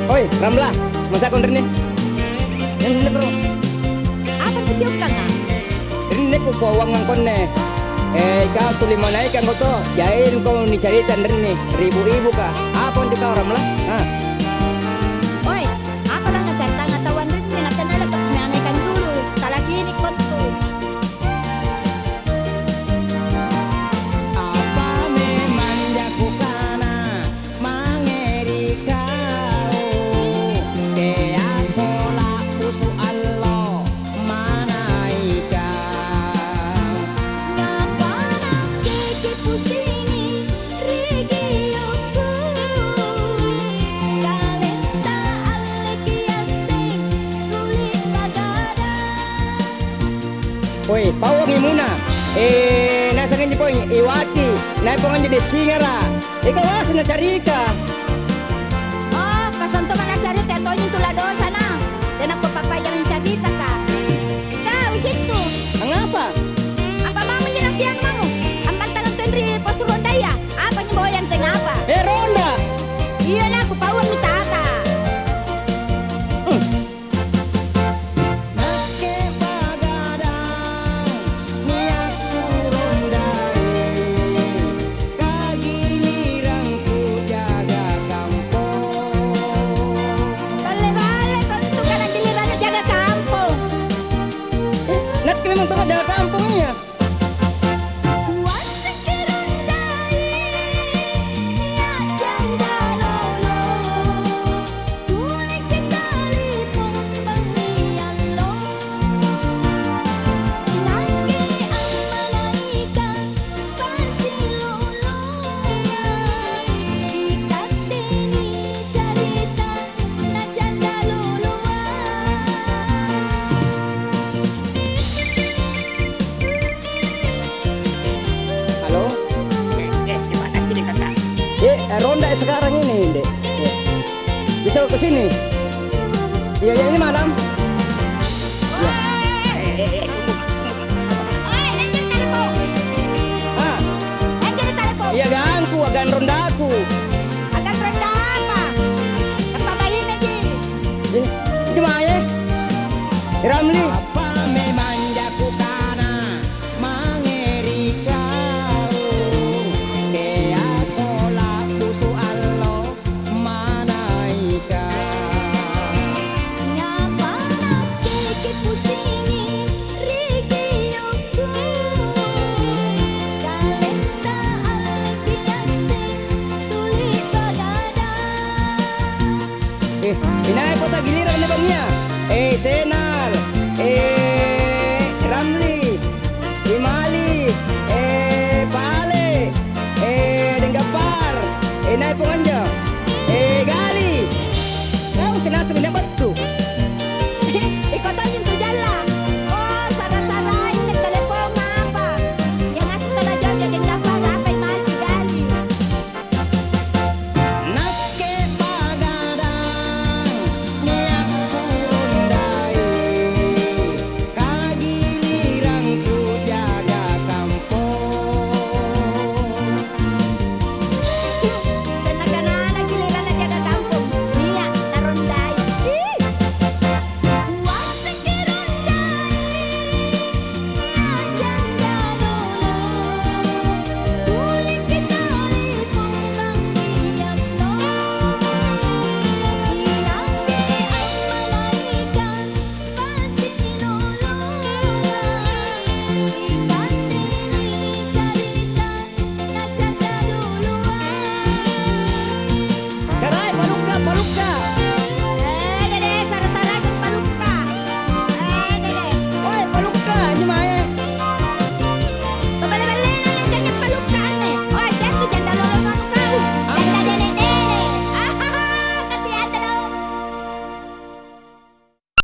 Oi, Ramla, masa kau rini? Yang ini bro. Apa tujuan kang? Rini ko uang ngangkon ne. Ikaw tuloy mo na ikan ko to. Jain ko ni caritan rini. Ribu-ribu ka. Apa untuk kau Ramla? Ha? Oi, ako lang nagkanta nga tawan rin. Pinakanala pag nanay dulu. Talakinik ko to. Apa memang jago kana mangeri kau? Kaya pola pusu Allah manaika. Naparang kiki pusingi rigiyoko. Kalenta alekiasing sulit padada. Oi, pawangi muna. Nasa kanyo po yung iwati. Naipangan niya di singara. Ikaw asin na carika. Oh, pasanto man ang charita. Ito yung tulado sana. Dan ako papayang yung charita ka. Ikaw, ito. Ang apa? Ang pamamo niya ng tiyang mo. Ang pantalon to yung posturo daya. Apa niyo boyan to yung apa? Ronda! Iyon ako, pawang ni tata. Nake pagadang niat kurundai. Kagiliran ku jaga kampung. Bale-bale, tentu ka ng diliran at jaga kampung. Nat ka memang tungkol jaga kampung niya. Wasa kirundai, niat janda lolo. Tulik kitali pong pangian lo. Nanti ang malaikat pasiluluya. Ikat dini carita na janda luluwa. Halo? Gimana sini kakak? Ronda sekarang ini, Dek. Bisa ke sini? Iya, ya ini malam. Oi, nandiyan telepon. Ah, Nandiyan telepon. iya gangku, agan rondaku. Agak rendah apa? Napabayin lagi. Gimana ya? Ramli. Apa memang jago kana mangeri kau? Kaya pola pusu Allah manaika. Naparang kiki pusingi rigiyoko. Kalenta alekiasing sulit padada. Inay po ta giliran na ba niya? Sena